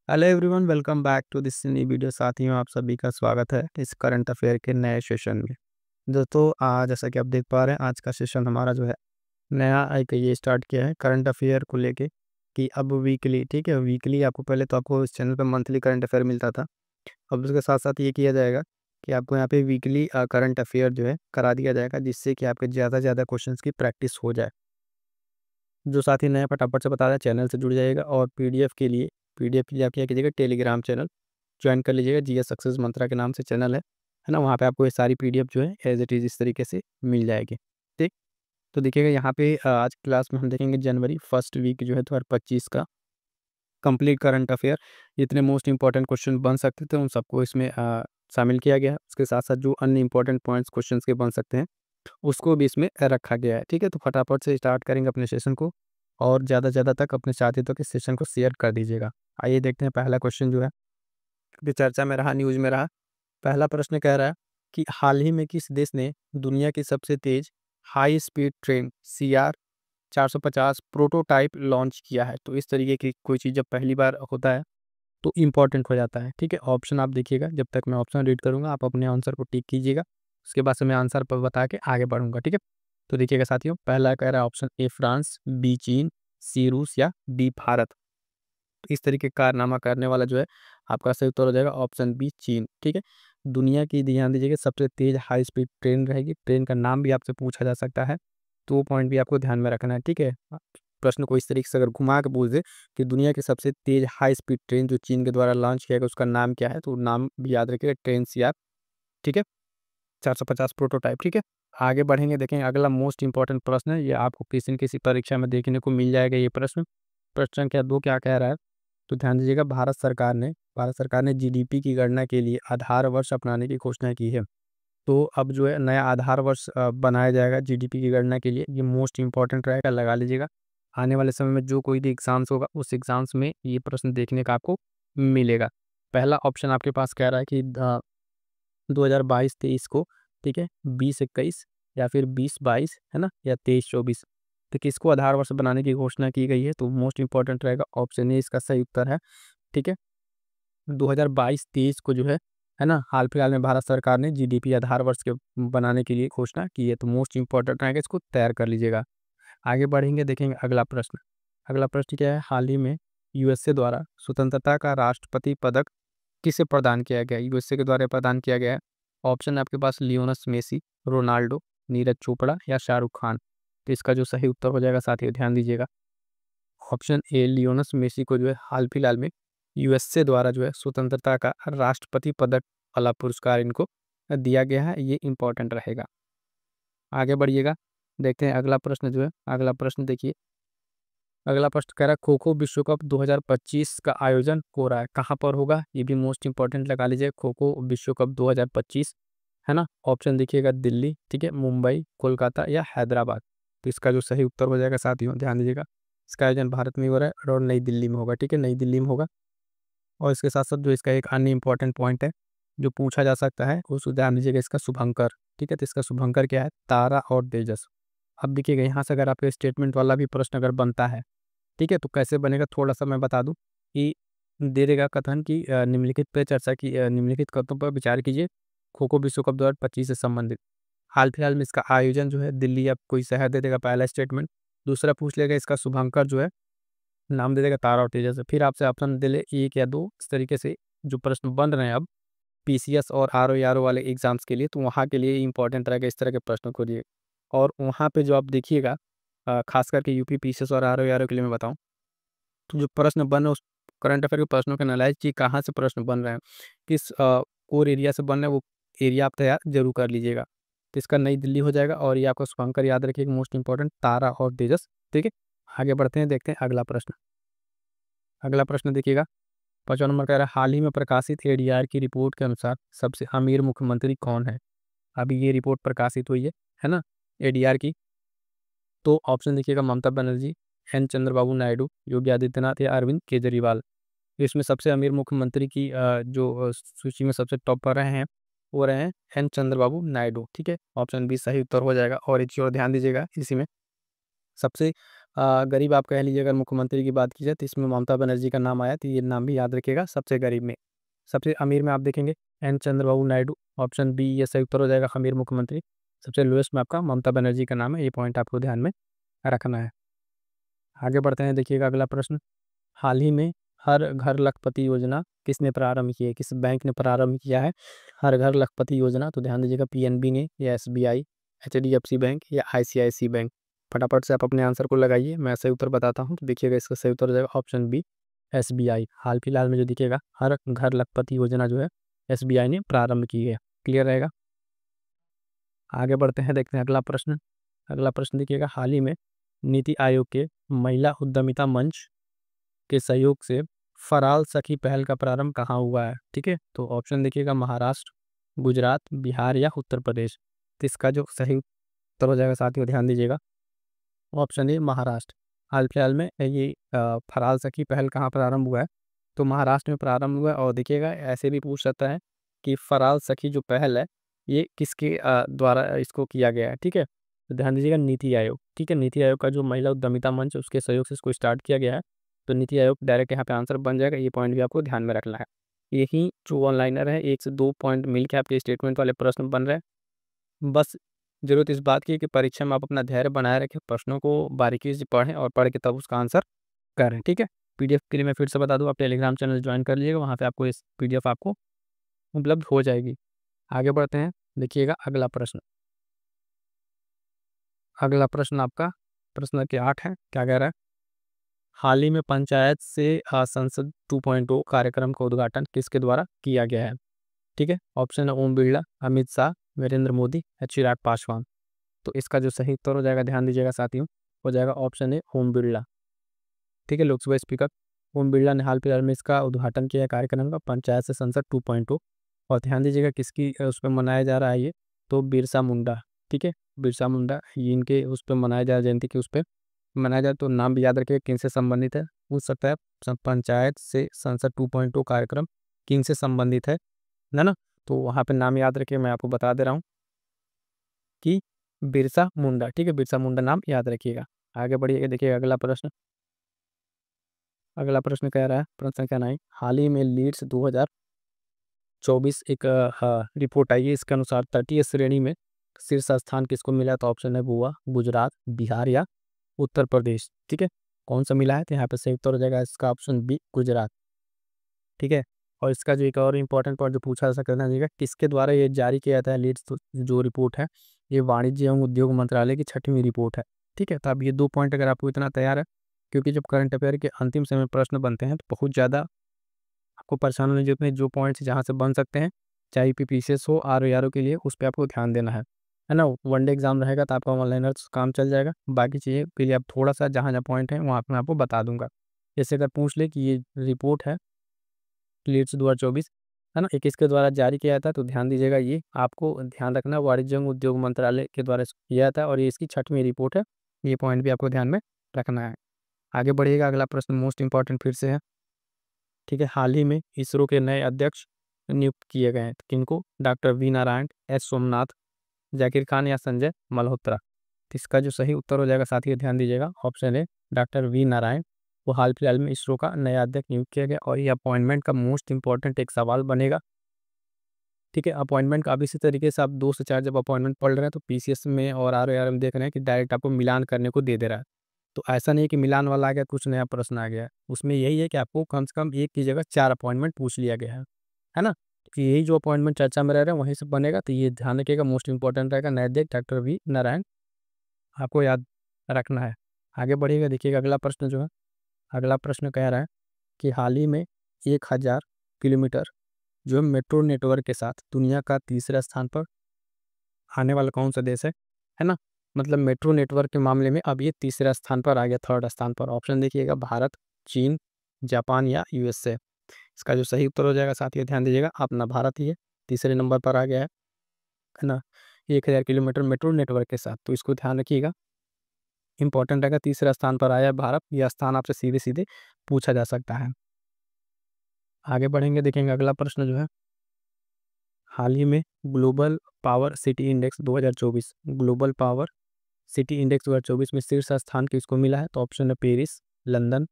Hello everyone, welcome back to this नई video. साथियों, आप सभी का स्वागत है इस करंट अफेयर के नए सेशन में। दोस्तों, जैसा कि आप देख पा रहे हैं, आज का सेशन हमारा जो है नया एक ये स्टार्ट किया है करंट अफेयर को लेके कि अब वीकली, ठीक है, वीकली आपको पहले तो आपको इस चैनल पे मंथली करंट अफेयर मिलता था। अब उसके साथ साथ ये किया जाएगा कि आपको यहाँ पे वीकली करंट अफेयर जो है करा दिया जाएगा, जिससे कि आपके ज़्यादा से ज़्यादा क्वेश्चंस की प्रैक्टिस हो जाए। जो साथी नए फटाफट से बता रहे हैं, चैनल से जुड़ जाइएगा। और पीडीएफ के लिए आप क्या कीजिएगा, टेलीग्राम चैनल ज्वाइन कर लीजिएगा। जीएस सक्सेस मंत्रा के नाम से चैनल है ना? वहाँ पे आपको ये सारी पीडीएफ जो है एज इट इज़ इस तरीके से मिल जाएगी। ठीक, तो देखिएगा यहाँ पे आज क्लास में हम देखेंगे जनवरी फर्स्ट वीक जो है 2025 का कंप्लीट करंट अफेयर। जितने मोस्ट इंपॉर्टेंट क्वेश्चन बन सकते थे उन सबको इसमें शामिल किया गया है। उसके साथ साथ जो अन्य इंपॉर्टेंट पॉइंट्स क्वेश्चन के बन सकते हैं उसको भी इसमें रखा गया है। ठीक है, तो फटाफट से स्टार्ट करेंगे अपने सेशन को, और ज़्यादा से ज़्यादा तक अपने साथियों के सेशन को शेयर कर दीजिएगा। आइए देखते हैं पहला क्वेश्चन जो है अभी चर्चा में रहा, न्यूज़ में रहा। पहला प्रश्न कह रहा है कि हाल ही में किस देश ने दुनिया की सबसे तेज high speed train CR 450 prototype launch किया है? तो इस तरीके की कोई चीज़ जब पहली बार होता है तो इम्पोर्टेंट हो जाता है। ठीक है, ऑप्शन आप देखिएगा, जब तक मैं ऑप्शन रीड करूँगा आप अपने आंसर को टिक कीजिएगा। उसके बाद से मैं आंसर पर बता के आगे बढ़ूँगा। ठीक है, तो देखिएगा साथियों, पहला कह रहा है ऑप्शन ए फ्रांस, बी चीन, सी रूस या डी भारत। तो इस तरीके का कारनामा करने वाला जो है आपका सही उत्तर हो जाएगा ऑप्शन बी चीन। ठीक है, दुनिया की, ध्यान दीजिएगा, सबसे तेज हाई स्पीड ट्रेन रहेगी। ट्रेन का नाम भी आपसे पूछा जा सकता है, तो वो पॉइंट भी आपको ध्यान में रखना है। ठीक है, प्रश्न को इस तरीके से अगर घुमा के पूछ दे कि दुनिया की सबसे तेज हाई स्पीड ट्रेन जो चीन के द्वारा लॉन्च किया गया उसका नाम क्या है, तो नाम भी याद रखिएगा, ट्रेन CR। ठीक है, 450 प्रोटोटाइप। ठीक है, आगे बढ़ेंगे, देखेंगे अगला मोस्ट इंपॉर्टेंट प्रश्न है। ये आपको किसी न किसी परीक्षा में देखने को मिल जाएगा ये प्रश्न। प्रश्न संख्या 2 क्या कह रहा है, तो ध्यान दीजिएगा, भारत सरकार ने जीडीपी की गणना के लिए आधार वर्ष अपनाने की घोषणा की है। तो अब जो है नया आधार वर्ष बनाया जाएगा जीडीपी की गणना के लिए। ये मोस्ट इंपॉर्टेंट रहेगा, लगा लीजिएगा। आने वाले समय में जो कोई भी एग्जाम्स होगा उस एग्जाम्स में ये प्रश्न देखने का आपको मिलेगा। पहला ऑप्शन आपके पास कह रहा है कि 2022-23 को, ठीक है, 20-21 या फिर 20-22, है ना, या 23-24, तो किसको आधार वर्ष बनाने की घोषणा की गई है? तो मोस्ट इंपॉर्टेंट रहेगा ऑप्शन ए, इसका सही उत्तर है। ठीक है, 2022-23 को जो है ना, हाल फिलहाल में भारत सरकार ने जीडीपी आधार वर्ष के बनाने के लिए घोषणा की है। तो मोस्ट इंपॉर्टेंट रहेगा, इसको तैयार कर लीजिएगा। आगे बढ़ेंगे, देखेंगे अगला प्रश्न। अगला प्रश्न क्या है, हाल ही में यूएसए द्वारा स्वतंत्रता का राष्ट्रपति पदक किसे प्रदान किया गया? यूएसए के द्वारा प्रदान किया गया है। ऑप्शन है आपके पास लियोनस मेसी, रोनाल्डो, नीरज चोपड़ा या शाहरुख खान। तो इसका जो सही उत्तर हो जाएगा साथियों, ध्यान दीजिएगा, ऑप्शन ए लियोनस मेसी को जो है हाल फिलहाल में यूएसए द्वारा जो है स्वतंत्रता का राष्ट्रपति पदक वाला पुरस्कार इनको दिया गया है। ये इंपॉर्टेंट रहेगा। आगे बढ़िएगा, देखते हैं अगला प्रश्न जो है। अगला प्रश्न देखिए, अगला प्रश्न कह रहा है खो खो विश्व कप 2025 का आयोजन हो रहा है, कहाँ पर होगा? ये भी मोस्ट इंपॉर्टेंट लगा लीजिए, खो खो विश्व कप 2025, है ना? ऑप्शन देखिएगा, दिल्ली, ठीक है, मुंबई, कोलकाता या हैदराबाद। तो इसका जो सही उत्तर हो जाएगा साथियों, ध्यान दीजिएगा, इसका आयोजन भारत में ही हो रहा है और नई दिल्ली में होगा। ठीक है, नई दिल्ली में होगा। और इसके साथ साथ जो इसका एक अन्य इंपॉर्टेंट पॉइंट है जो पूछा जा सकता है, उस ध्यान दीजिएगा, इसका शुभंकर। ठीक है, तो इसका शुभंकर क्या है? तारा और तेजस। अब देखिएगा, यहाँ से अगर आपके स्टेटमेंट वाला भी प्रश्न अगर बनता है, ठीक है, तो कैसे बनेगा थोड़ा-सा मैं बता दूँ कि दे देगा कथन कि निम्नलिखित पे चर्चा की, निम्नलिखित कथनों पर विचार कीजिए, खो-खो विश्व कप 2025 से संबंधित। हाल-फिलहाल में इसका आयोजन जो है दिल्ली या कोई शहर दे देगा, पहला स्टेटमेंट। दूसरा पूछ लेगा इसका शुभंकर जो है, नाम दे देगा तारा और तेजस। फिर आपसे ऑप्शन दे ले 1 या 2, इस तरीके से जो प्रश्न बन रहे हैं अब पीसीएस और आरओ वाले एग्ज़ाम्स के लिए, तो वहाँ के लिए इम्पोर्टेंट रहेगा इस तरह के प्रश्नों को लिए। और वहाँ पे जो आप देखिएगा, ख़ास करके यूपी पीसीएस और आरओ के लिए मैं बताऊँ, तो जो प्रश्न बन रहे हैं उस करंट अफेयर के प्रश्नों के एनालाइज़ कि कहाँ से प्रश्न बन रहे हैं, किस कोर एरिया से बन रहे हैं, वो एरिया आप तैयार ज़रूर कर लीजिएगा। तो इसका नई दिल्ली हो जाएगा और ये आपका शुभंकर याद रखिएगा, मोस्ट इंपॉर्टेंट तारा और तेजस। ठीक है, आगे बढ़ते हैं, देखते हैं अगला प्रश्न। अगला प्रश्न देखिएगा, 5वां नंबर कह रहा है हाल ही में प्रकाशित एडीआर की रिपोर्ट के अनुसार सबसे अमीर मुख्यमंत्री कौन है? अभी ये रिपोर्ट प्रकाशित हुई है ना, एडीआर की। तो ऑप्शन देखिएगा, ममता बनर्जी, एन चंद्रबाबू नायडू, योगी आदित्यनाथ या अरविंद केजरीवाल। इसमें सबसे अमीर मुख्यमंत्री की जो सूची में सबसे टॉप पर रहे हैं वो रहे हैं एन चंद्रबाबू नायडू। ठीक है, ऑप्शन बी सही उत्तर हो जाएगा। और एक चीज़ और ध्यान दीजिएगा, इसी में सबसे गरीब आप कह लीजिए, अगर मुख्यमंत्री की बात की जाए तो इसमें ममता बनर्जी का नाम आया, तो ये नाम भी याद रखिएगा। सबसे गरीब में, सबसे अमीर में आप देखेंगे N Chandrababu Naidu, option B ये सही उत्तर हो जाएगा, अमीर मुख्यमंत्री। सबसे लोएस्ट में आपका ममता बनर्जी का नाम है, ये पॉइंट आपको ध्यान में रखना है। आगे बढ़ते हैं, देखिएगा अगला प्रश्न। हाल ही में हर घर लखपति योजना किसने प्रारंभ की है, किस बैंक ने प्रारंभ किया है हर घर लखपति योजना? तो ध्यान दीजिएगा, पीएनबी ने, या एसबीआई, एचडीएफसी बैंक, या आईसीआईसी बैंक। फटाफट से आप अपने आंसर को लगाइए, मैं सही उत्तर बताता हूँ। तो देखिएगा इसका सही उत्तर हो जाएगा ऑप्शन बी, एसबीआई। हाल फिलहाल में जो देखिएगा हर घर लखपति योजना जो है एसबीआई ने प्रारंभ की है। क्लियर रहेगा। आगे बढ़ते हैं, देखते हैं अगला प्रश्न। अगला प्रश्न देखिएगा, हाल ही में नीति आयोग के महिला उद्यमिता मंच के सहयोग से फराल सखी पहल का प्रारंभ कहाँ हुआ है? ठीक है, तो ऑप्शन देखिएगा, महाराष्ट्र, गुजरात, बिहार, या उत्तर प्रदेश। तो इसका जो सही उत्तर हो जाएगा साथियों, ध्यान दीजिएगा, ऑप्शन ए महाराष्ट्र। हाल फिलहाल में ये फराल सखी पहल कहाँ प्रारंभ हुआ है? तो महाराष्ट्र में प्रारंभ हुआ है। और देखिएगा ऐसे भी पूछ सकता है कि फराल सखी जो पहल है ये किसके द्वारा इसको किया गया है? ठीक है, तो ध्यान दीजिएगा, नीति आयोग। ठीक है, नीति आयोग का जो महिला उद्यमिता मंच है उसके सहयोग से इसको स्टार्ट किया गया है। तो नीति आयोग डायरेक्ट यहाँ पे आंसर बन जाएगा, ये पॉइंट भी आपको ध्यान में रखना है। यही जो ऑनलाइनर है, 1 से 2 पॉइंट मिल के आपके स्टेटमेंट वाले प्रश्न बन रहे हैं। बस जरूरत इस बात की है कि परीक्षा में आप अपना धैर्य बनाए रखें, प्रश्नों को बारीकी से पढ़ें और पढ़ के तब उसका आंसर करें। ठीक है, पीडीएफ के लिए मैं फिर से बता दूं, आप टेलीग्राम चैनल ज्वाइन कर लीजिएगा, वहाँ पे आपको इस पीडीएफ आपको उपलब्ध हो जाएगी। आगे बढ़ते हैं, देखिएगा अगला प्रश्न। अगला प्रश्न आपका प्रश्न के 8 है, क्या कह रहा है? हाल ही में पंचायत से संसद 2.0 कार्यक्रम का उद्घाटन किसके द्वारा किया गया है? ठीक है, ऑप्शन है ओम बिरला, अमित शाह, नरेंद्र मोदी, या चिराग पासवान। तो इसका जो सही उत्तर हो जाएगा, ध्यान दीजिएगा साथियों, हो जाएगा ऑप्शन ए ओम बिरला। ठीक है, लोकसभा स्पीकर ओम बिरला ने हाल फिलहाल में इसका उद्घाटन किया कार्यक्रम का, पंचायत से संसद 2.0। और ध्यान दीजिएगा किसकी उस पर मनाया जा रहा है ये? तो बिरसा मुंडा। ठीक है, बिरसा मुंडा, ये इनके उस पर मनाया जा रहा है, जयंती के उस पर मनाया जाए। तो नाम भी याद रखिएगा किन से संबंधित है, पूछ सकता है। पंचायत से संसद 2.0 कार्यक्रम किन से संबंधित है ना? तो वहाँ पे नाम याद रखिए, मैं आपको बता दे रहा हूँ कि बिरसा मुंडा। ठीक है, बिरसा मुंडा नाम याद रखिएगा। आगे बढ़िएगा, देखिएगा अगला प्रश्न। अगला प्रश्न कह रहा है, प्रश्न क्या नहीं, हाल ही में लीड्स 2024 एक रिपोर्ट आई है, इसके अनुसार तटीय श्रेणी में शीर्ष स्थान किसको मिला? तो ऑप्शन है गोवा, गुजरात, बिहार, या उत्तर प्रदेश। ठीक है, कौन सा मिला है? तो यहाँ पे सही उत्तर हो जाएगा इसका ऑप्शन बी, गुजरात। ठीक है, और इसका जो एक और इम्पोर्टेंट पॉइंट जो पूछा जा सकता है, किसके द्वारा ये जारी किया जाता है लीड्स जो रिपोर्ट है? ये वाणिज्य एवं उद्योग मंत्रालय की 6वीं रिपोर्ट है। ठीक है, तो अब ये 2 पॉइंट अगर आपको इतना तैयार है, क्योंकि जब करंट अफेयर के अंतिम समय प्रश्न बनते हैं तो बहुत ज़्यादा आपको परेशान होने की जरूरत नहीं। जो पॉइंट्स जहाँ से बन सकते हैं, चाहे पीपीसीएस हो, आरओ के लिए, उस पर आपको ध्यान देना है ना? वनडे एग्जाम रहेगा तो आपका ऑनलाइन काम चल जाएगा। बाकी चीज़ें के लिए आप थोड़ा सा जहाँ जहाँ पॉइंट है वहाँ पर मैं आपको बता दूंगा। जैसे अगर पूछ ले कि ये रिपोर्ट है लीड्स 2024, है ना, ये किसके द्वारा जारी किया था? तो ध्यान दीजिएगा, ये आपको ध्यान रखना, वाणिज्य एवं उद्योग मंत्रालय के द्वारा इसको किया था, और ये इसकी 6वीं रिपोर्ट है। ये पॉइंट भी आपको ध्यान में रखना है। आगे बढ़िएगा, अगला प्रश्न मोस्ट इंपॉर्टेंट फिर से है। ठीक है, हाल ही में इसरो के नए अध्यक्ष नियुक्त किए गए हैं, किनको? Doctor V Narayan, S Somnath, Zakir Khan, या संजय मल्होत्रा। तो इसका जो सही उत्तर हो जाएगा साथियों, ध्यान दीजिएगा, ऑप्शन है डॉक्टर वी नारायण। वो हाल फिलहाल में इसरो का नया अध्यक्ष नियुक्त किया गया, और ये अपॉइंटमेंट का मोस्ट इंपॉर्टेंट एक सवाल बनेगा। ठीक है, अपॉइंटमेंट का अब इसी तरीके से आप 2 से 4 जब अपॉइंटमेंट पढ़ रहे हैं तो पीसीएस में और आरओ में देख रहे हैं कि डायरेक्ट आपको मिलान करने को दे दे रहा है। तो ऐसा नहीं है कि मिलान वाला आ गया, कुछ नया प्रश्न आ गया है। उसमें यही है कि आपको कम से कम एक की जगह 4 अपॉइंटमेंट पूछ लिया गया है ना? तो यही जो अपॉइंटमेंट चर्चा में रह रहे हैं वहीं से बनेगा, तो ये ध्यान रखिएगा, मोस्ट इंपॉर्टेंट रहेगा, नए अध्यक्ष डॉक्टर वी नारायण, आपको याद रखना है। आगे बढ़िएगा, देखिएगा अगला प्रश्न जो है, अगला प्रश्न कह रहा है कि हाल ही में 1000 किलोमीटर जो मेट्रो नेटवर्क के साथ दुनिया का तीसरा स्थान पर आने वाला कौन सा देश है ना? मतलब मेट्रो नेटवर्क के मामले में अब ये तीसरा स्थान पर आ गया, थर्ड स्थान पर। ऑप्शन देखिएगा, भारत, चीन, जापान, या यूएसए। इसका जो सही उत्तर हो जाएगा साथियों, ध्यान दीजिएगा, अपना भारत ही है, तीसरे नंबर पर आ गया है ना? 1000 किलोमीटर मेट्रो नेटवर्क के साथ, तो इसको ध्यान रखिएगा, इंपॉर्टेंट रहेगा, तीसरा स्थान पर आया है भारत। यह स्थान आपसे सीधे सीधे पूछा जा सकता है। आगे बढ़ेंगे, देखेंगे अगला प्रश्न जो है, हाल ही में global power city index 2024, global power city index 2024 में शीर्ष स्थान किसको मिला है? तो ऑप्शन है पेरिस, लंदन,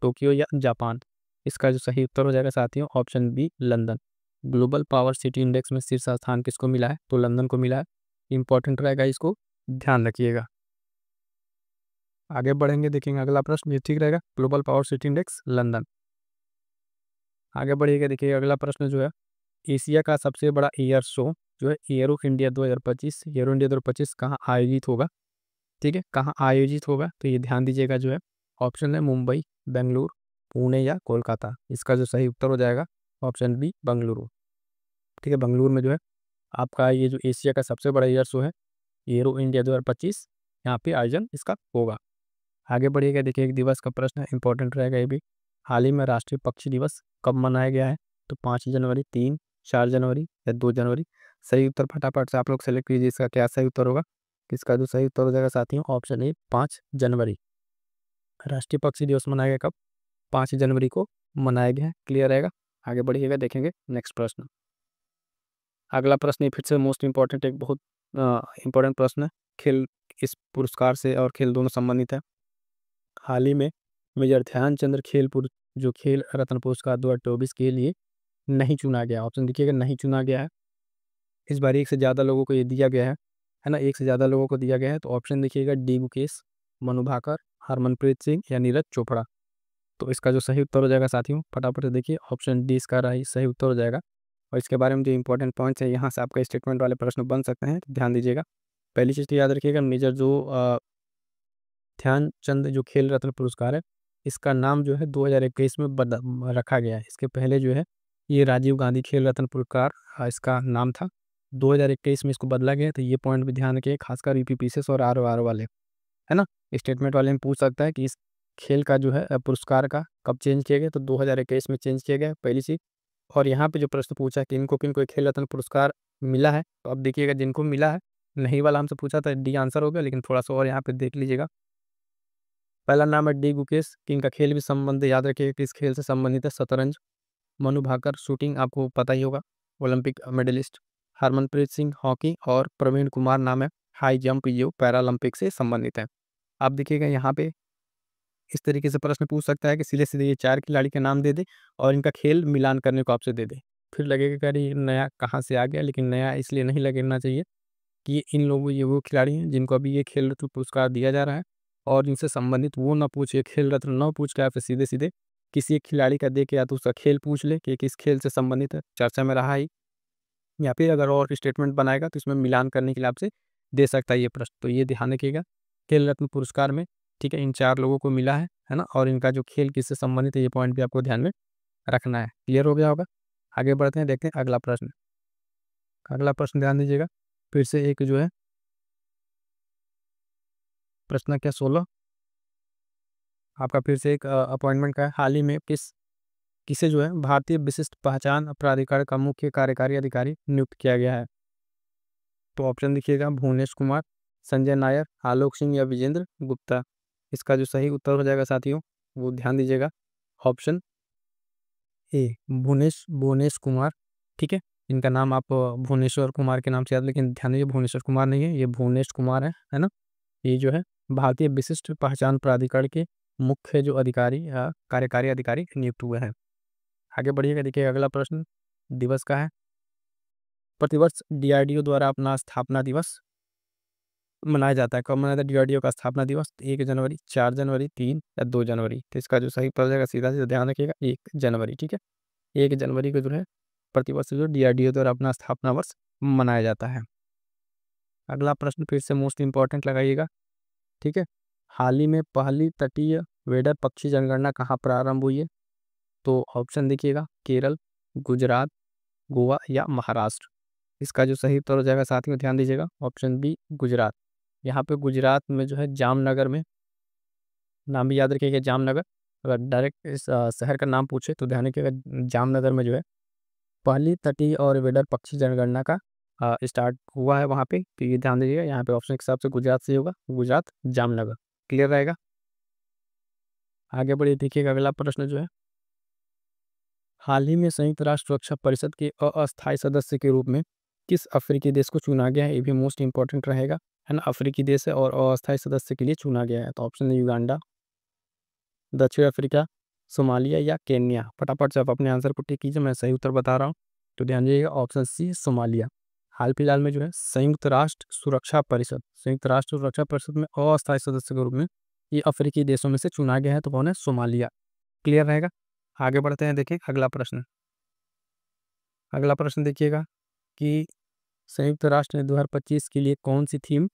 टोक्यो या जापान। इसका जो सही उत्तर हो जाएगा साथियों option B London. Global power city index में शीर्ष स्थान किसको मिला है? तो लंदन को मिला है। इंपॉर्टेंट रहेगा, इसको ध्यान रखिएगा। आगे बढ़ेंगे, देखेंगे अगला प्रश्न, ये ठीक रहेगा। Global power city index London. आगे बढ़िएगा, देखिए अगला प्रश्न जो है, एशिया का सबसे बड़ा एयर शो जो है एरो इंडिया 2025, एरो इंडिया 2025 कहाँ आयोजित होगा? ठीक है, कहाँ आयोजित होगा? तो ये ध्यान दीजिएगा, जो है ऑप्शन है मुंबई, बेंगलुरु, पुणे या कोलकाता। इसका जो सही उत्तर हो जाएगा ऑप्शन बी बेंगलुरु। ठीक है, बेंगलुरु में जो है आपका ये जो एशिया का सबसे बड़ा एयर शो है एरो इंडिया 2025, यहाँ पे आयोजन इसका होगा। आगे बढ़िएगा, देखिए एक दिवस का प्रश्न है, इंपॉर्टेंट रहेगा ये भी। हाल ही में राष्ट्रीय पक्षी दिवस कब मनाया गया है? तो 5 जनवरी, 3, 4 जनवरी या 2 जनवरी। सही उत्तर फटाफट से आप लोग सेलेक्ट कीजिए, इसका क्या सही उत्तर होगा। इसका जो सही उत्तर हो जाएगा साथियों ऑप्शन ए 5 जनवरी। राष्ट्रीय पक्षी दिवस मनाया गया कब? 5 जनवरी को मनाया गया है। क्लियर रहेगा। आगे बढ़िएगा, देखेंगे नेक्स्ट प्रश्न। अगला प्रश्न ये फिर से मोस्ट इंपॉर्टेंट, एक बहुत इंपॉर्टेंट प्रश्न है। खेल इस पुरस्कार से और खेल दोनों संबंधित है। हाल ही में मेजर ध्यानचंद जो खेल रत्न पुरस्कार 2024 के लिए नहीं चुना गया। ऑप्शन देखिएगा, नहीं चुना गया है। इस बार एक से ज़्यादा लोगों को ये दिया गया है ना, एक से ज़्यादा लोगों को दिया गया है। तो ऑप्शन देखिएगा, डी गुकेश, मनु भाकर, हरमनप्रीत सिंह या नीरज चोपड़ा। तो इसका जो सही उत्तर हो जाएगा साथियों फटाफट से देखिए, ऑप्शन डी इसका सही उत्तर हो जाएगा। और इसके बारे में जो इंपॉर्टेंट पॉइंट्स है, यहाँ से आपका स्टेटमेंट वाले प्रश्न बन सकते हैं, तो ध्यान दीजिएगा। पहली चीज़ तो याद रखिएगा, मेजर जो ध्यानचंद जो खेल रत्न पुरस्कार है, इसका नाम जो है 2021 में रखा गया है। इसके पहले जो है ये राजीव गांधी खेल रत्न पुरस्कार इसका नाम था। 2021 में इसको बदला गया, तो ये पॉइंट भी ध्यान रखिए, खासकर यूपीपीसीएस और आर वाले, है ना। स्टेटमेंट वाले में पूछ सकता है कि इस खेल का जो है पुरस्कार का कब चेंज किया गया, तो 2021 में चेंज किया गया, पहली चीज़। और यहाँ पे जो प्रश्न पूछा कि इनको किनको खेल रत्न पुरस्कार मिला है, तो अब देखिएगा जिनको मिला है, नहीं वाला हमसे पूछा था, डी आंसर हो गया, लेकिन थोड़ा सा और यहाँ पे देख लीजिएगा। पहला नाम है डी गुकेश, कि इनका खेल भी संबंध याद रखिएगा कि इस खेल से संबंधित है शतरंज। मनु भाकर शूटिंग, आपको पता ही होगा, Olympic medallist. Harmanpreet Singh hockey और प्रवीण कुमार नाम है हाई जंप, ये पैरालंपिक से संबंधित है। आप देखिएगा यहाँ पे इस तरीके से प्रश्न पूछ सकता है कि सीधे सीधे ये 4 खिलाड़ी के नाम दे दे और इनका खेल मिलान करने को आपसे दे दे। फिर लगेगा कि अरे ये नया कहाँ से आ गया, लेकिन नया इसलिए नहीं लगना चाहिए कि इन लोगों, ये वो खिलाड़ी हैं जिनको अभी ये खेल रत्न पुरस्कार दिया जा रहा है, और इनसे संबंधित वो ना पूछे, खेल रत्न ना पूछ के आपसे सीधे सीधे किसी एक खिलाड़ी का दे के या तो उसका खेल पूछ ले कि किस खेल से संबंधित है, चर्चा में रहा ही, या फिर अगर और स्टेटमेंट बनाएगा तो इसमें मिलान करने के लिए आपसे दे सकता है ये प्रश्न। तो ये ध्यान रखिएगा, खेल रत्न पुरस्कार में, ठीक है, इन 4 लोगों को मिला है ना, और इनका जो खेल किससे संबंधित है, ये पॉइंट भी आपको ध्यान में रखना है। क्लियर हो गया होगा। आगे बढ़ते हैं, देखते हैं अगला प्रश्न। अगला प्रश्न ध्यान दीजिएगा, फिर से एक जो है प्रश्न क्या 16 आपका फिर से एक अपॉइंटमेंट का है। हाल ही में किसे जो है भारतीय विशिष्ट पहचान प्राधिकार का मुख्य कार्यकारी अधिकारी नियुक्त किया गया है? तो ऑप्शन देखिएगा, भुवनेश कुमार, संजय नायर, आलोक सिंह या विजेंद्र गुप्ता। इसका जो सही उत्तर हो जाएगा साथियों, वो ध्यान दीजिएगा, ऑप्शन ए भुवनेश भुवनेश कुमार। ठीक है, इनका नाम आप भुवनेश्वर कुमार के नाम से याद, लेकिन ध्यान दीजिए भुवनेश्वर कुमार नहीं है, ये भुवनेश कुमार है ना। ये जो है भारतीय विशिष्ट पहचान प्राधिकरण के मुख्य जो अधिकारी या कार्यकारी अधिकारी नियुक्त हुए हैं। आगे बढ़िएगा, देखिए अगला प्रश्न दिवस का है। प्रतिवर्ष डीआरडीओ द्वारा अपना स्थापना दिवस मनाया जाता है, कब मनाया जाता है डीआरडीओ का स्थापना दिवस? 1 जनवरी, 4 जनवरी, 3 या 2 जनवरी। तो इसका जो सही उत्तर हो जाएगा, सीधा सीधा ध्यान रखिएगा, 1 जनवरी। ठीक है, 1 जनवरी को जो है प्रतिवर्ष जो डीआरडीओ द्वारा अपना स्थापना वर्ष मनाया जाता है। अगला प्रश्न फिर से मोस्ट इंपॉर्टेंट लगाइएगा। ठीक है, हाल ही में पहली तटीय वेडर पक्षी जनगणना कहाँ प्रारंभ हुई है? तो ऑप्शन देखिएगा, केरल, गुजरात, गोवा या महाराष्ट्र। इसका जो सही उत्तर हो जाएगा साथियों ध्यान दीजिएगा, ऑप्शन बी गुजरात। यहाँ पे गुजरात में जो है जामनगर में, नाम भी याद रखिएगा जामनगर। अगर डायरेक्ट इस शहर का नाम पूछे तो ध्यान रखिएगा, जामनगर में जो है पहली तटीय और वेडर पक्षी जनगणना का स्टार्ट हुआ है वहाँ पे। तो ये ध्यान दीजिएगा, यहाँ पे ऑप्शन के हिसाब से गुजरात से होगा, गुजरात जामनगर। क्लियर रहेगा। आगे बढ़िए, देखिएगा अगला प्रश्न जो है, हाल ही में संयुक्त राष्ट्र सुरक्षा परिषद के अस्थायी सदस्य के रूप में किस अफ्रीकी देश को चुना गया है? ये भी मोस्ट इंपॉर्टेंट रहेगा, है ना, अफ्रीकी देश है और अस्थायी सदस्य के लिए चुना गया है। तो ऑप्शन है युगांडा, दक्षिण अफ्रीका, सोमालिया या केन्या। फटाफट से आप अपने आंसर को टिक कीजिए, मैं सही उत्तर बता रहा हूँ। तो ध्यान दीजिएगा ऑप्शन सी सोमालिया। हाल फिलहाल में जो है संयुक्त राष्ट्र सुरक्षा परिषद में अस्थायी सदस्य के रूप में ये अफ्रीकी देशों में से चुना गया है। तो कौन है? सोमालिया। क्लियर रहेगा। आगे बढ़ते हैं, देखिए अगला प्रश्न। अगला प्रश्न देखिएगा कि संयुक्त राष्ट्र ने 2025 के लिए कौन सी थीम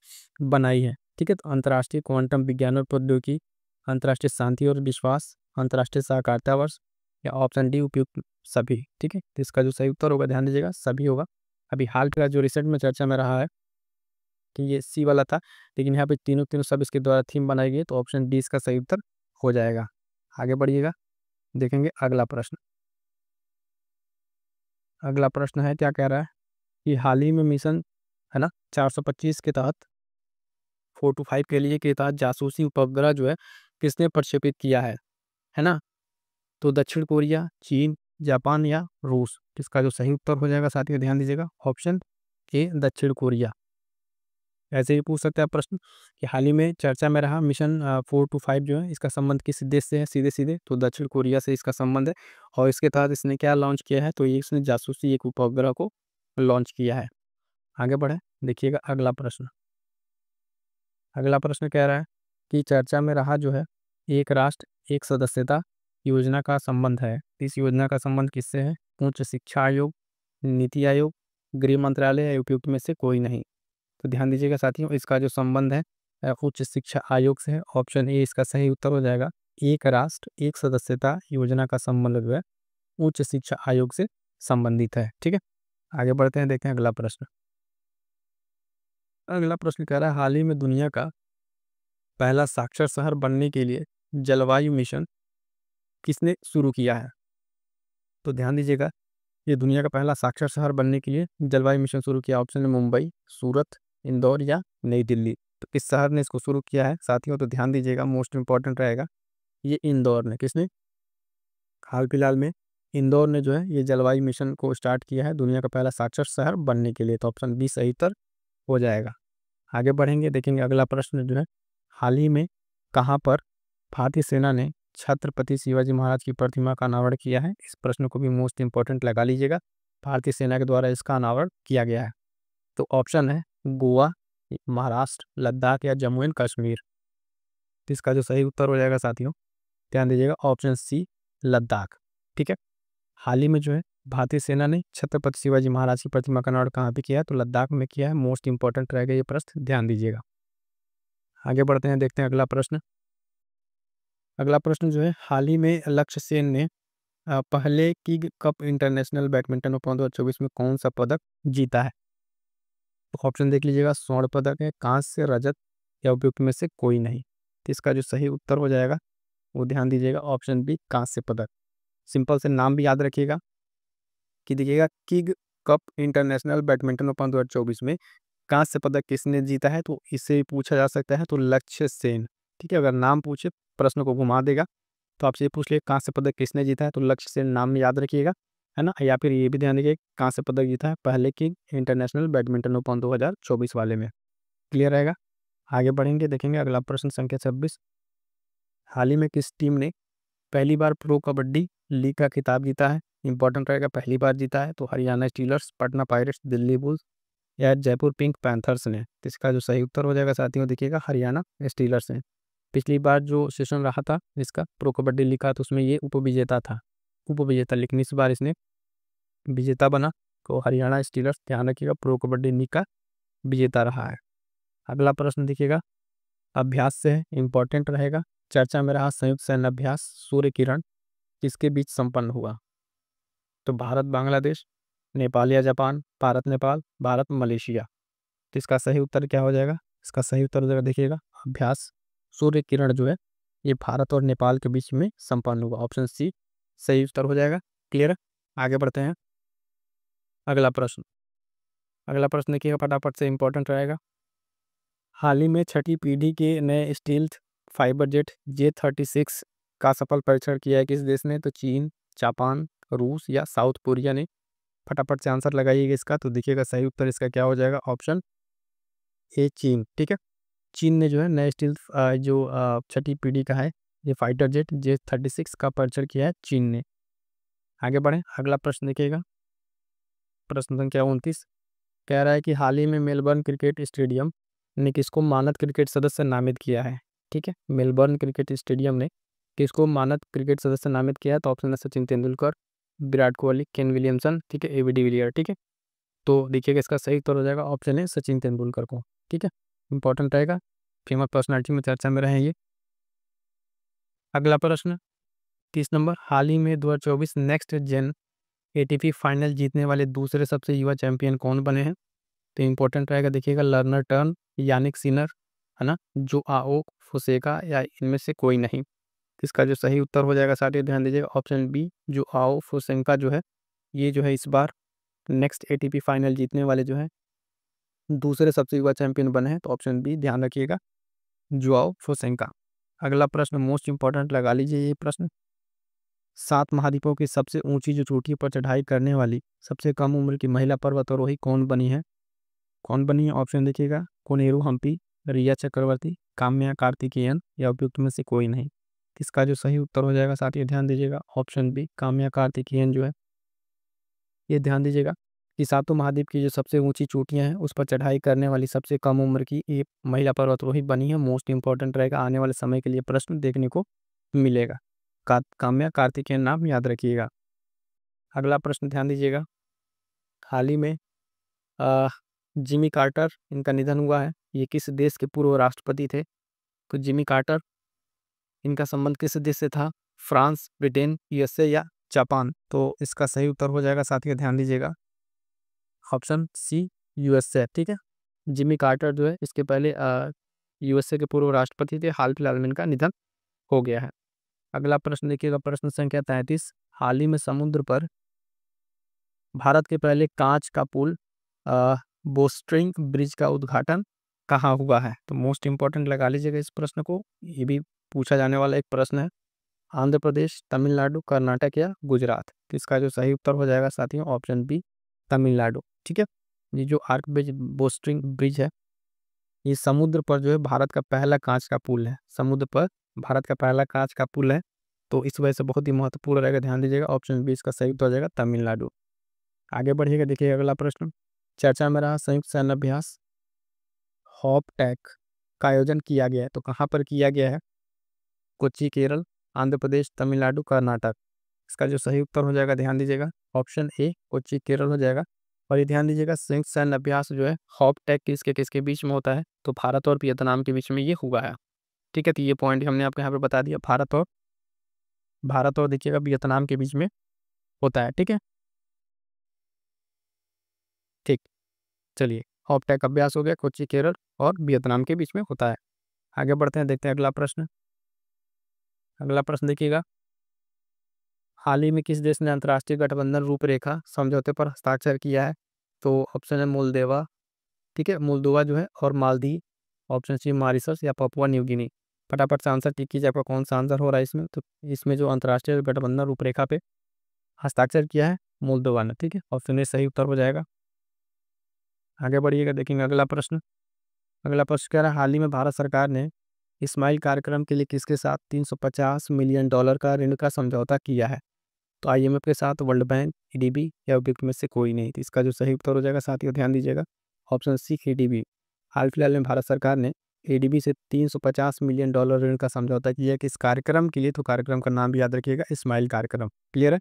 बनाई है। ठीक है, तो अंतर्राष्ट्रीय क्वांटम विज्ञान और प्रौद्योगिकी, अंतर्राष्ट्रीय शांति और विश्वास, अंतर्राष्ट्रीय सहकारिता वर्ष या ऑप्शन डी उपयुक्त सभी। ठीक है, तो इसका जो सही उत्तर होगा, ध्यान दीजिएगा, सभी होगा। अभी हाल का जो रिसेंट में चर्चा में रहा है कि ये सी वाला था, लेकिन यहाँ पे तीनों तीनों सब इसके द्वारा थीम बनाई गई, तो ऑप्शन डी इसका सही उत्तर हो जाएगा। आगे बढ़िएगा, देखेंगे अगला प्रश्न। अगला प्रश्न है, क्या कह रहा है कि हाल ही में मिशन, है ना, 425 के तहत 425 के लिए के तहत जासूसी उपग्रह जो है किसने प्रक्षेपित किया है ना। तो दक्षिण कोरिया, चीन, जापान या रूस। इसका जो सही उत्तर हो जाएगा साथियों, ध्यान दीजिएगा, ऑप्शन ए दक्षिण कोरिया। ऐसे ही पूछ सकते हैं प्रश्न कि हाल ही में चर्चा में रहा मिशन 425 जो है, इसका संबंध किस देश से है? सीधे सीधे तो दक्षिण कोरिया से इसका संबंध है। और इसके तहत इसने क्या लॉन्च किया है? तो ये इसने जासूसी एक उपग्रह को लॉन्च किया है। आगे बढ़े, देखिएगा अगला प्रश्न। अगला प्रश्न कह रहा है कि चर्चा में रहा जो है एक राष्ट्र एक सदस्यता योजना का संबंध है। इस योजना का संबंध किससे है? उच्च शिक्षा आयोग, नीति आयोग, गृह मंत्रालय या उपयुक्त में से कोई नहीं। तो ध्यान दीजिएगा साथियों, इसका जो संबंध है उच्च शिक्षा आयोग से है। ऑप्शन ए इसका सही उत्तर हो जाएगा। एक राष्ट्र एक सदस्यता योजना का संबंध जो है उच्च शिक्षा आयोग से संबंधित है। ठीक है, आगे बढ़ते हैं, देखते हैं अगला प्रश्न। अगला प्रश्न कह रहा है हाल ही में दुनिया का पहला साक्षर शहर बनने के लिए जलवायु मिशन किसने शुरू किया है? तो ध्यान दीजिएगा, ये दुनिया का पहला साक्षर शहर बनने के लिए जलवायु मिशन शुरू किया। ऑप्शन है मुंबई, सूरत, इंदौर या नई दिल्ली। तो किस शहर ने इसको शुरू किया है साथियों? तो ध्यान दीजिएगा, मोस्ट इंपॉर्टेंट रहेगा, ये इंदौर ने। किसने? हाल फिलहाल में इंदौर ने जो है ये जलवायु मिशन को स्टार्ट किया है दुनिया का पहला साक्षर शहर बनने के लिए। तो ऑप्शन बी सही उत्तर हो जाएगा। आगे बढ़ेंगे, देखेंगे अगला प्रश्न जो है हाल ही में कहाँ पर भारतीय सेना ने छत्रपति शिवाजी महाराज की प्रतिमा का अनावरण किया है? इस प्रश्न को भी मोस्ट इंपॉर्टेंट लगा लीजिएगा, भारतीय सेना के द्वारा इसका अनावरण किया गया है। तो ऑप्शन है गोवा, महाराष्ट्र, लद्दाख या जम्मू एंड कश्मीर। तो इसका जो सही उत्तर हो जाएगा साथियों, ध्यान दीजिएगा, ऑप्शन सी लद्दाख। ठीक है, हाल ही में जो है भारतीय सेना ने छत्रपति शिवाजी महाराज की प्रतिमा का अनावरण कहाँ पे किया है? तो लद्दाख में किया है। मोस्ट इंपॉर्टेंट रहेगा ये प्रश्न, ध्यान दीजिएगा। आगे बढ़ते हैं, देखते हैं अगला प्रश्न। अगला प्रश्न जो है हाल ही में लक्ष्य सेन ने पहले king cup international badminton open 2024 में कौन सा पदक जीता है? तो ऑप्शन देख लीजिएगा, स्वर्ण पदक है, कांस्य, रजत या उपयुक्त में से कोई नहीं। तो इसका जो सही उत्तर हो जाएगा वो ध्यान दीजिएगा, ऑप्शन बी कांस्य पदक। सिंपल से नाम भी याद रखिएगा कि देखिएगा king cup international badminton open 2024 में कांस्य पदक किसने जीता है? तो इससे पूछा जा सकता है, तो लक्ष्य सेन। ठीक है, अगर नाम पूछे प्रश्न को घुमा देगा, तो आपसे ये पूछ ले कांस्य पदक किसने जीता है? तो लक्ष्य सेन नाम में याद रखिएगा, है ना। या फिर ये भी ध्यान रखिएगा कांस्य पदक जीता है पहले की इंटरनेशनल बैडमिंटन ओपन 2024 वाले में। क्लियर रहेगा। आगे बढ़ेंगे, देखेंगे अगला प्रश्न संख्या 26। हाल ही में किस टीम ने पहली बार प्रो कबड्डी लीग का खिताब जीता है? इंपॉर्टेंट रहेगा, पहली बार जीता है। तो Haryana stealers, Patna pirates, Delhi bulls या जयपुर पिंक पैंथर्स ने। तो इसका जो सही उत्तर हो जाएगा साथियों, देखिएगा हरियाणा स्टीलर्स ने। पिछली बार जो सेशन रहा था इसका प्रो कबड्डी लीग का, तो उसमें ये उपविजेता था, उपविजेता, लेकिन इस बार इसने विजेता बना। तो हरियाणा स्टीलर्स, ध्यान रखिएगा, प्रो कबड्डी लीग का विजेता रहा है। अगला प्रश्न देखिएगा, अभ्यास से है, इंपॉर्टेंट रहेगा। चर्चा में रहा संयुक्त सैन्य अभ्यास सूर्य किरण किसके बीच संपन्न हुआ? तो भारत बांग्लादेश, नेपाल या जापान, भारत नेपाल, भारत मलेशिया। तो इसका सही उत्तर क्या हो जाएगा? इसका सही उत्तर हो जाएगा, देखिएगा, अभ्यास सूर्य किरण जो है ये भारत और नेपाल के बीच में संपन्न हुआ। ऑप्शन सी सही उत्तर हो जाएगा। क्लियर। आगे बढ़ते हैं, अगला प्रश्न। अगला प्रश्न देखिएगा, फटाफट से इंपॉर्टेंट रहेगा। हाल ही में छठी पीढ़ी के नए स्टील्थ फाइबर जेट J-36 का सफल परीक्षण किया है किस देश ने? तो चीन, जापान, रूस या साउथ कोरिया ने। फटाफट से आंसर लगाइएगा इसका, तो देखिएगा सही उत्तर इसका क्या हो जाएगा, ऑप्शन ए चीन, ठीक है। चीन ने जो है नए स्टील जो छठी पीढ़ी का है ये फाइटर जेट J-36 का परीक्षण किया है चीन ने। आगे बढ़ें, अगला प्रश्न देखिएगा, प्रश्न संख्या 29 कह रहा है कि हाल ही में मेलबर्न क्रिकेट स्टेडियम ने किसको मानद क्रिकेट सदस्य नामित किया है। ठीक है, मेलबर्न क्रिकेट स्टेडियम ने किसको मानद क्रिकेट सदस्य नामित किया है, तो ऑप्शन है सचिन तेंदुलकर, विराट कोहली, केन विलियमसन, ठीक है, एबी डिविलियर, ठीक है। तो देखिएगा इसका सही उत्तर हो जाएगा ऑप्शन है सचिन तेंदुलकर को, ठीक है, इंपॉर्टेंट रहेगा, फेमस पर्सनालिटी में चर्चा में रहे ये। अगला प्रश्न 30 नंबर, हाल ही में 2024 नेक्स्ट जेन एटीपी फाइनल जीतने वाले दूसरे सबसे युवा चैंपियन कौन बने हैं, तो इंपॉर्टेंट रहेगा, देखिएगा लर्नर टर्न, यानिक सिनर, है ना, जो आओ फुसेका, या इनमें से कोई नहीं। इसका जो सही उत्तर हो जाएगा साथियों ध्यान दीजिएगा ऑप्शन बी, जो आओ फुसेंका जो है ये जो है इस बार नेक्स्ट एटीपी फाइनल जीतने वाले जो है दूसरे सबसे युवा चैंपियन बने हैं, तो ऑप्शन बी ध्यान रखिएगा, जुआओ फुसेंका। अगला प्रश्न मोस्ट इंपॉर्टेंट लगा लीजिए ये प्रश्न, 7 महाद्वीपों की सबसे ऊंची जो चोटी पर चढ़ाई करने वाली सबसे कम उम्र की महिला पर्वतारोही कौन बनी है, कौन बनी है, ऑप्शन देखिएगा, कोनेरू हम्पी, रिया चक्रवर्ती, काम्या कार्तिकेयन, या उपयुक्त में से कोई नहीं। इसका जो सही उत्तर हो जाएगा साथियों ध्यान दीजिएगा ऑप्शन बी, काम्या कार्तिकेयन जो है ये ध्यान दीजिएगा कि सातों महाद्वीप की जो सबसे ऊंची चोटियां हैं उस पर चढ़ाई करने वाली सबसे कम उम्र की ये महिला पर्वतारोही बनी है। मोस्ट इंपॉर्टेंट रहेगा, आने वाले समय के लिए प्रश्न देखने को मिलेगा। काम्या कार्तिकेयन नाम याद रखिएगा। अगला प्रश्न ध्यान दीजिएगा, हाल ही में जिमी कार्टर इनका निधन हुआ है, ये किस देश के पूर्व राष्ट्रपति थे, तो जिमी कार्टर इनका संबंध किस देश से था, फ्रांस, ब्रिटेन, यूएसए या जापान, तो इसका सही उत्तर हो जाएगा साथियों ध्यान दीजिएगा ऑप्शन सी, यूएसए, ठीक है। जिमी कार्टर जो है इसके पहले यूएसए के पूर्व राष्ट्रपति थे, हाल फिलहाल में इनका निधन हो गया है। अगला प्रश्न देखिएगा, प्रश्न संख्या 33, हाल ही में समुद्र पर भारत के पहले कांच का पुल बोस्ट्रिंग ब्रिज का उद्घाटन कहाँ हुआ है, तो मोस्ट इंपॉर्टेंट लगा लीजिएगा इस प्रश्न को, ये भी पूछा जाने वाला एक प्रश्न है, आंध्र प्रदेश, तमिलनाडु, कर्नाटक या गुजरात, तो इसका जो सही उत्तर हो जाएगा साथियों ऑप्शन बी, तमिलनाडु, ठीक है। ये जो आर्क ब्रिज बोस्ट्रिंग ब्रिज है ये समुद्र पर जो है भारत का पहला कांच का पुल है, समुद्र पर भारत का पहला कांच का पुल है, तो इस वजह से बहुत ही महत्वपूर्ण रहेगा, ध्यान दीजिएगा ऑप्शन बी इसका सही उत्तर हो जाएगा तमिलनाडु। आगे बढ़िएगा, देखिए अगला प्रश्न, चर्चा में रहा संयुक्त सैन्य अभ्यास हॉप टैक का आयोजन किया गया है, तो कहाँ पर किया गया है, कोच्चि केरल, आंध्र प्रदेश, तमिलनाडु, कर्नाटक, इसका जो सही उत्तर हो जाएगा ध्यान दीजिएगा ऑप्शन ए, कोच्चि केरल हो जाएगा। और ये ध्यान दीजिएगा संयुक्त सैन्य अभ्यास जो है हॉप टैक किसके किसके बीच में होता है, तो भारत और वियतनाम के बीच में ये हुआ है, ठीक है। तो ये पॉइंट हमने आपको यहाँ पे बता दिया, भारत और देखिएगा वियतनाम के बीच में होता है, ठीक है, ठीक। चलिए, हॉपटैक अभ्यास हो गया, कोच्चि केरल और वियतनाम के बीच में होता है। आगे बढ़ते हैं, देखते हैं अगला प्रश्न। अगला प्रश्न देखिएगा, हाल ही में किस देश ने अंतर्राष्ट्रीय गठबंधन रूपरेखा समझौते पर हस्ताक्षर किया है, तो ऑप्शन है मोल्देवा, ठीक है, मोल्दोवा जो है, और मालदीव, ऑप्शन सी मॉरिशस या पपुआ न्यू गिनी। फटाफट से आंसर टिक कीजिए, आपका कौन सा आंसर हो रहा है इसमें, तो इसमें जो अंतर्राष्ट्रीय गठबंधन रूपरेखा पे हस्ताक्षर किया है मोल्दोवा ने, ठीक है, ऑप्शन ए सही उत्तर हो जाएगा। आगे बढ़िएगा, देखेंगे अगला प्रश्न। अगला प्रश्न कह रहा है, हाल ही में भारत सरकार ने इस्माइल कार्यक्रम के लिए किसके साथ $350 मिलियन का ऋण का समझौता किया है, तो आईएमएफ के साथ, वर्ल्ड बैंक, एडीबी, या उपयुक्त में से कोई नहीं, तो इसका जो सही उत्तर हो जाएगा साथियों ध्यान दीजिएगा ऑप्शन सी, एडीबी। हाल फिलहाल में भारत सरकार ने एडीबी से $350 मिलियन ऋण का समझौता किया है किस कार्यक्रम के लिए, तो कार्यक्रम का नाम भी याद रखिएगा, इस्माइल कार्यक्रम, क्लियर है।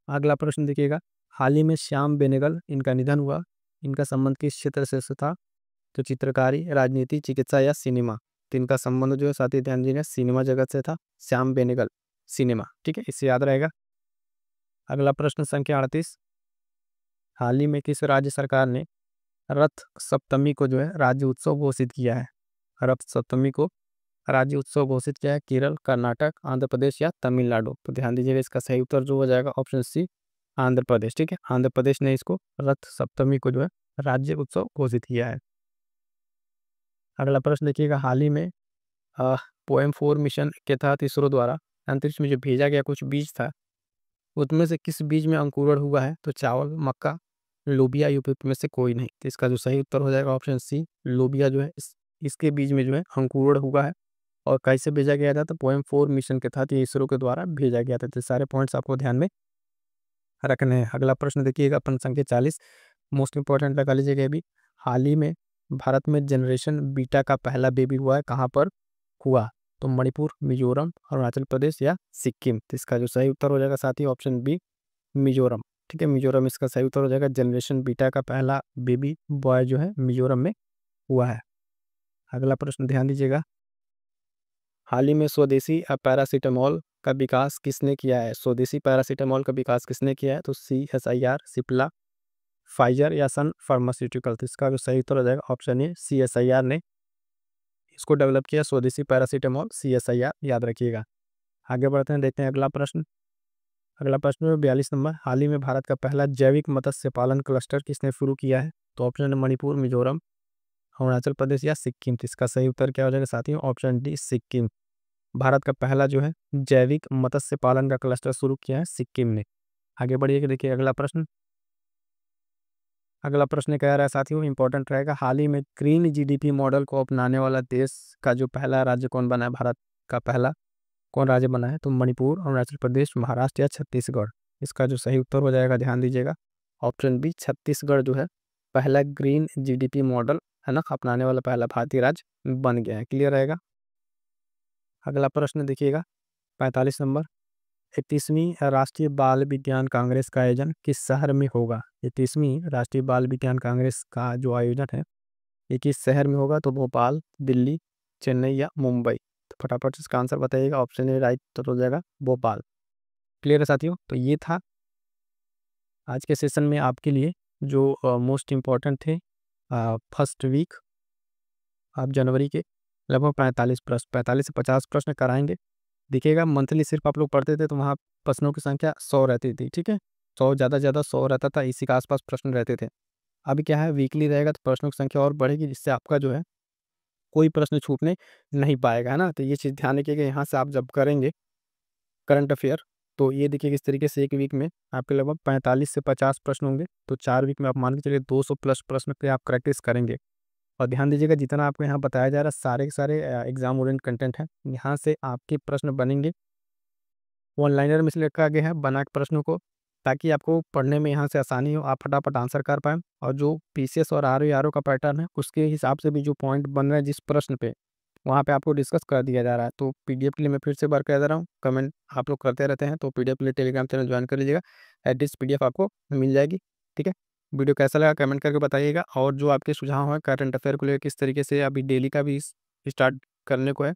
अगला प्रश्न देखिएगा, हाल ही में श्याम बेनेगल इनका निधन हुआ, इनका संबंध किस क्षेत्र से था, तो चित्रकारी, राजनीति, चिकित्सा या सिनेमा, तो इनका संबंध जो है साथी ध्यान दीजिए सिनेमा जगत से था, श्याम बेनेगल, सिनेमा, ठीक है, इससे याद रहेगा। अगला प्रश्न संख्या 38, हाल ही में किस राज्य सरकार ने रथ सप्तमी को जो है राज्य उत्सव घोषित किया है, रथ सप्तमी को राज्य उत्सव घोषित किया है, केरल, कर्नाटक, आंध्र प्रदेश या तमिलनाडु, तो ध्यान दीजिएगा इसका सही उत्तर जो हो जाएगा ऑप्शन सी, आंध्र प्रदेश, ठीक है, आंध्र प्रदेश ने इसको रथ सप्तमी को जो है राज्य उत्सव घोषित किया है। अगला प्रश्न देखिएगा, हाल ही में पोएम 4 मिशन के तहत इसरो द्वारा अंतरिक्ष में जो भेजा गया कुछ बीज था उसमें से किस बीज में अंकुरण हुआ है, तो चावल, मक्का, लोबिया यूपी में से कोई नहीं। तो इसका जो सही उत्तर हो जाएगा ऑप्शन सी, लोबिया जो है इसके बीज में जो है अंकुरण हुआ है। और कैसे भेजा गया था, तो पोएम 4 मिशन के तहत ये इसरो के द्वारा भेजा गया था। तो सारे पॉइंट्स आपको ध्यान में रखने हैं। अगला प्रश्न देखिएगा, प्रश्न संख्या 40, मोस्ट इंपॉर्टेंट लगा लीजिएगा ये भी। हाल ही में भारत में जनरेशन बीटा का पहला बेबी हुआ है, कहाँ पर हुआ? तो मणिपुर, मिजोरम, अरुणाचल प्रदेश या सिक्किम। तो इसका जो सही उत्तर हो जाएगा साथी ऑप्शन बी, मिजोरम। ठीक है, मिजोरम इसका सही उत्तर हो जाएगा। जनरेशन बीटा का पहला बेबी बॉय जो है मिजोरम में हुआ है। अगला प्रश्न ध्यान दीजिएगा, हाल ही में स्वदेशी पैरासीटामोल का विकास किसने किया है? स्वदेशी पैरासीटामोल का विकास किसने किया है? तो CSIR, सिप्ला, फाइजर या सन फार्मास्यूटिकल। तो इसका जो सही उत्तर हो जाएगा ऑप्शन ए, CSIR ने इसको डेवलप किया, स्वदेशी पैरासीटामोल, CSIR याद रखिएगा। आगे बढ़ते हैं, देखते हैं अगला प्रश्न। अगला प्रश्न है 42 नंबर, हाल ही में भारत का पहला जैविक मत्स्य पालन क्लस्टर किसने शुरू किया है? तो ऑप्शन है मणिपुर, मिजोरम, अरुणाचल प्रदेश या सिक्किम। तो इसका सही उत्तर क्या हो जाएगा साथियों? Option D, Sikkim. भारत का पहला जो है जैविक मत्स्य पालन का क्लस्टर शुरू किया है सिक्किम ने। आगे बढ़िए, देखिए अगला प्रश्न। अगला प्रश्न कह रहा है साथियों, इंपॉर्टेंट रहेगा, हाल ही में ग्रीन GDP मॉडल को अपनाने वाला देश का जो पहला राज्य कौन बना है? भारत का पहला कौन राज्य बना है? तो मणिपुर, अरुणाचल प्रदेश, महाराष्ट्र या छत्तीसगढ़। इसका जो सही उत्तर हो जाएगा ध्यान दीजिएगा ऑप्शन बी, छत्तीसगढ़ जो है पहला ग्रीन GDP मॉडल है ना अपनाने वाला पहला भारतीय राज्य बन गया है। क्लियर रहेगा। अगला प्रश्न देखिएगा 45 नंबर, 31वीं राष्ट्रीय बाल विज्ञान कांग्रेस का आयोजन किस शहर में होगा? 31वीं राष्ट्रीय बाल विज्ञान कांग्रेस का जो आयोजन है ये किस शहर में होगा? तो भोपाल, दिल्ली, चेन्नई या मुंबई। तो फटाफट इसका आंसर बताइएगा, ऑप्शन ए राइट तो हो जाएगा भोपाल। क्लियर है साथियों। तो ये था आज के सेशन में आपके लिए जो मोस्ट इम्पॉर्टेंट थे फर्स्ट वीक आप जनवरी के लगभग 45 प्रश्न, 45 से 50 प्रश्न कराएंगे। देखिएगा मंथली सिर्फ आप लोग पढ़ते थे तो वहाँ प्रश्नों की संख्या 100 रहती थी। ठीक है, 100 ज़्यादा 100 रहता था, इसी के आसपास प्रश्न रहते थे। अभी क्या है, वीकली रहेगा तो प्रश्नों की संख्या और बढ़ेगी, जिससे आपका जो है कोई प्रश्न छूटने नहीं पाएगा, है ना। तो ये चीज़ ध्यान रखिएगा, यहाँ से आप जब करेंगे करंट अफेयर तो ये देखिए किस तरीके से एक वीक में आपके लगभग 45 से 50 प्रश्न होंगे। तो 4 वीक में आप मान के चलिए 200 प्लस प्रश्न पे आप प्रैक्टिस करेंगे। और ध्यान दीजिएगा जितना आपको यहाँ बताया जा रहा है सारे के सारे एग्जाम ओरिएंटेड कंटेंट है, यहाँ से आपके प्रश्न बनेंगे। वन लाइनर में से लिखा गया है बना के प्रश्नों को, ताकि आपको पढ़ने में यहाँ से आसानी हो, आप फटाफट आंसर कर पाएँ। और जो PCS और RO का पैटर्न है उसके हिसाब से भी जो पॉइंट बन रहा है जिस प्रश्न पे, वहाँ पे आपको डिस्कस कर दिया जा रहा है। तो PDF के लिए मैं फिर से बार कह दे रहा हूँ, कमेंट आप लोग करते रहते हैं तो PDF के लिए टेलीग्राम चैनल ज्वाइन कर लीजिएगा, एड्रेस PDF आपको मिल जाएगी। ठीक है, वीडियो कैसा लगा कमेंट करके बताइएगा। और जो आपके सुझाव हैं करंट अफेयर को लेकर किस तरीके से अभी डेली का भी स्टार्ट करने को है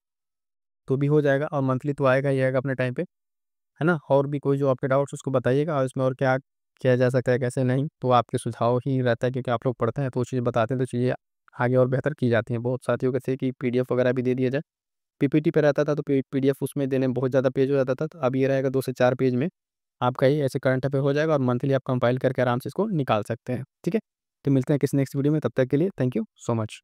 तो भी हो जाएगा, और मंथली तो आएगा ही आएगा अपने टाइम पे, है ना। और भी कोई जो आपके डाउट्स उसको बताइएगा, और इसमें और क्या किया जा सकता है कैसे नहीं, तो आपके सुझाव ही रहता है, क्योंकि आप लोग पढ़ते हैं तो चीज़ें बताते हैं तो चीज़ें आगे और बेहतर की जाती हैं। बहुत साथियों के थे कि PDF वगैरह भी दे दिया जाए, PPT पे रहता था तो PDF उसमें देने में बहुत ज़्यादा पेज हो जाता था। तो अब ये रहेगा 2 से 4 पेज में आपका ही ऐसे करंट अफेयर हो जाएगा, और मंथली आप कंपाइल करके आराम से इसको निकाल सकते हैं। ठीक है, तो मिलते हैं किसी नेक्स्ट वीडियो में, तब तक के लिए थैंक यू सो मच।